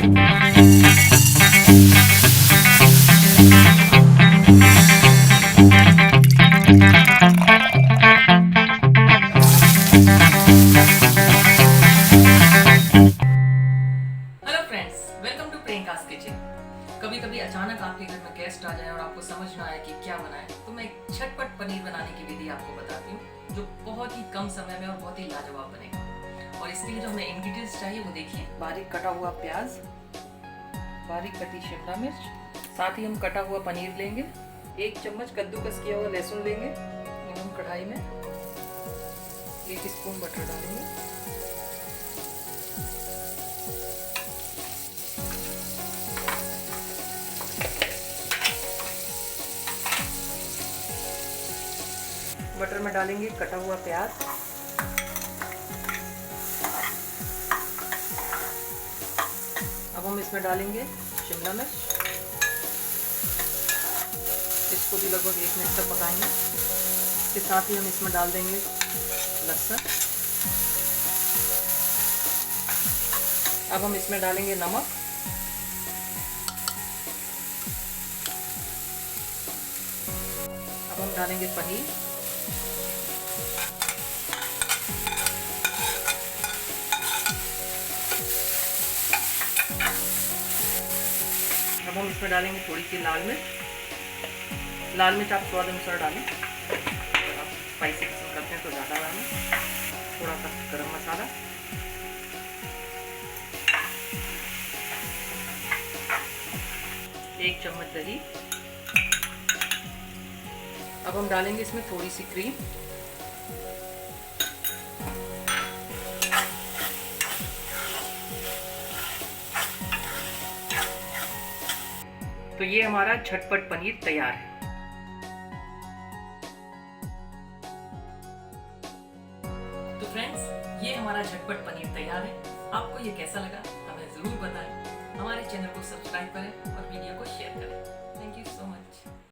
Hello friends, welcome to Priyanka's kitchen. कभी कभी अचानक आपके घर में गेस्ट आ जाए और आपको समझ ना आए कि क्या बनाएं, तो मैं एक झटपट पनीर बनाने की विधि आपको बताती हूँ जो बहुत ही कम समय में और बहुत ही लाजवाब बनेगा। और इसके लिए जो हमें इंग्रेडिएंट्स चाहिए वो देखिए। बारीक कटा हुआ प्याज, बारीक कटी शिमला मिर्च, साथ ही हम कटा हुआ पनीर लेंगे। 1 चम्मच कद्दूकस किया हुआ लहसुन लेंगे और हम कढ़ाई में 1 स्पून बटर डालेंगे। बटर में डालेंगे कटा हुआ प्याज, अब हम इसमें डालेंगे शिमला मिर्च। इसको भी लगभग 1 मिनट तक पकाएंगे। इसके साथ ही हम इसमें डाल देंगे लहसुन। अब हम इसमें डालेंगे नमक, अब हम डालेंगे पनीर, अब हम इसमें डालेंगे थोड़ी सी लाल मिर्च। लाल मिर्च आप स्वाद अनुसार डालें, अगर आप स्पाइसी पसंद करते हैं तो ज़्यादा डालें। थोड़ा सा गरम मसाला, एक चम्मच दही। अब हम डालेंगे इसमें थोड़ी सी क्रीम, तो ये हमारा झटपट पनीर तैयार है। तो फ्रेंड्स, ये हमारा झटपट पनीर तैयार है। आपको ये कैसा लगा हमें जरूर बताएं। हमारे चैनल को सब्सक्राइब करें और वीडियो को शेयर करें। Thank you so much.